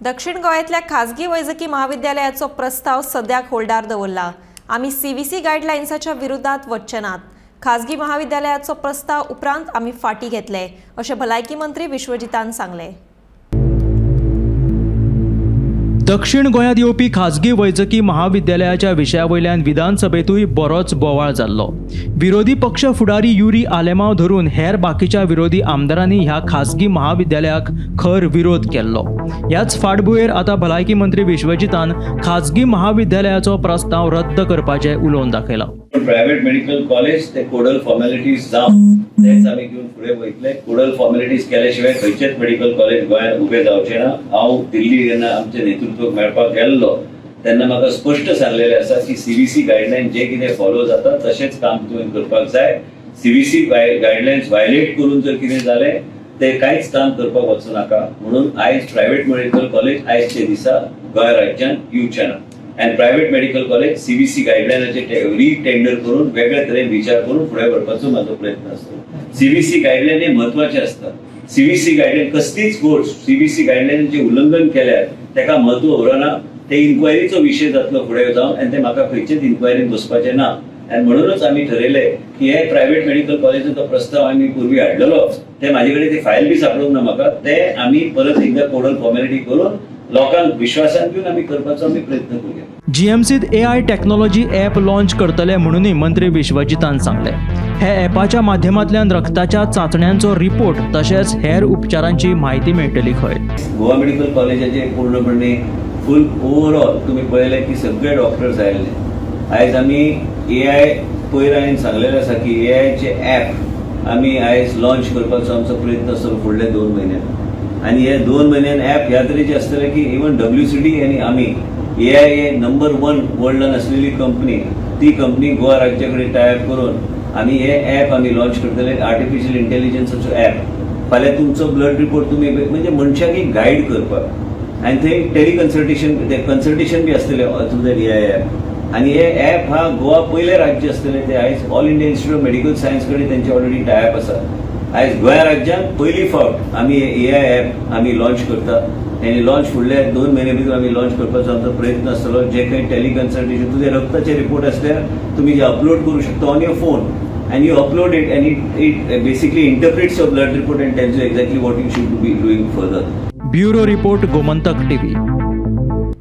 दक्षिण गोंयांतल्या खाजगी वैजकी महाविद्यालयाचो प्रस्ताव सद्याक होल्डार दवरला। आमी सीव्हीसी गायडलायन्साच्या विरोधात वचचे नात। खाजगी महाविद्यालयाचो प्रस्ताव उपरांत आमी फाटी घेतले, अशें भलायकी मंत्री विश्वजितान सांगले। दक्षिण गोंयांत येवपी खाजगी वैजकी महाविद्यालयाच्या विशयावयल्यान विधानसभेतूय बरोच बोवाळ जाल्लो। विरोधी पक्ष फुडारी युरी आलेमांव धरून हेर बाकीच्या विरोधी आमदारांनी ह्या खाजगी महाविद्यालयाक खर विरोध केल्लो। ह्याच फाटभुंयेर आता भलायकी मंत्री विश्वजितान खाजगी महाविद्यालयाचो प्रस्ताव रद्द करपाचें उलोवन दाखयला। प्रायव्हेट मेडिकल कॉलेज ते कोडल फॉर्मॅलिटीज जावन तेच आमी घेवन फुडें वयतले। कोडल फॉर्मॅलिटीज केल्या शिवाय खंयचेच मेडिकल कॉलेज गोंयांत उबे जावचे ना। हांव दिल्ली जेन्ना आमचे नेतृत्वाक मेळपाक गेल्लो तेन्ना म्हाका स्पश्ट सांगलेलें आसा की सीव्हीसी गायडलायन जे कितें फॉलो जाता तशेंच काम तुवें करपाक जाय। सीव्हीसी गायडलायन्स वायलेट करून जर कितें जालें ते कांयच काम करपाक वचूं नाका। म्हणून आयज प्रायव्हेट मेडिकल कॉलेज आयजचे दिसा गोंय राज्यांत येवचें ना। and private medical college CVC गायडलायनाचे re-tender करून वेगळ्या तरेन विचार करून फुडें व्हरपाचो म्हाजो प्रयत्न आसता। CVC गायडलायन हे म्हत्वाचे आसता। CVC गायडलायन कसलीच गोष्ट CVC गायडलायनाचे उल्लंघन केल्यार तेका म्हत्व उरना। ते इन्क्वायरीचो विशय जातलो फुडें जावन आनी ते म्हाका खंयचेच इन्क्वायरीन बसपाचें ना। आनी म्हणूनच आमी ठरयलें की हे प्रायव्हेट मेडिकल कॉलेजाचो प्रस्ताव आमी पूर्वी हाडलेलो ते म्हाजे कडेन ती फायल बी सापडूंक ना म्हाका। ते आमी परत एकदा कोडल फॉर्मॅलिटी करून लोकांक विश्वासान घेवन आमी करपाचो आमी प्रयत्न करूया। जीएमसीत AI टेक्नॉलॉजी ॲप लॉन्च करतले म्हणूनय मंत्री विश्वजितान सांगले। हे ॲपाच्या माध्यमांतल्यान रक्ताच्या चाचण्यांचो रिपोर्ट तशेंच हेर उपचारांची म्हायती मेळटली खंय। गोवा मेडिकल कॉलेजाचे पूर्णपणे फुल ओवरऑल तुम्ही पळयलें की सगळे डॉक्टर्स आयिल्ले। आयज आमी AI पयर हांवें सांगलेलें आसा की AI चे ॲप आमी आयज लॉन्च करपाचो आमचो प्रयत्न आसतलो फुडले 2 म्हयन्यान। आणि हे 2 म्हयन्यान ॲप ह्या तरेचे आसतले की इवन WCD आनी आमी AI हे नंबर 1 वर्ल्डान आसलेली कंपनी ती कंपनी गोवा राज्या कडेन टायअप करून आमी हे ॲप आमी लॉन्च करतले। आर्टिफिशियल इंटेलिजन्साचो ॲप फाल्यां तुमचो ब्लड रिपोर्ट तुमी म्हणजे मनशाक एक गायड करपाक आनी थंय टेलिकन्सल्टेशन बी आसतलें थ्रू दॅट AI ॲप। आनी हे ॲप हा गोवा पयले राज्य आसतलें ते आयज all India institute of medical science कडेन तेंचे ऑलरेडी टायअप आसा। आयज गोंया राज्यांत पयली फावट आमी AI ॲप आमी लॉन्च करता आनी लॉन्च फुडल्या 2 म्हयने भितर आमी लॉन्च करपाचो आमचो प्रयत्न आसतलो। जे काही टेलिकन्सल्टेशन तुजे रक्ताचे रिपोर्ट आसल्यार तुमी जे अपलोड करूं शकता on your phone and you upload it and it basically interprets your blood report and tells you exactly what you should be doing further. Bureau Report, Gomantak TV.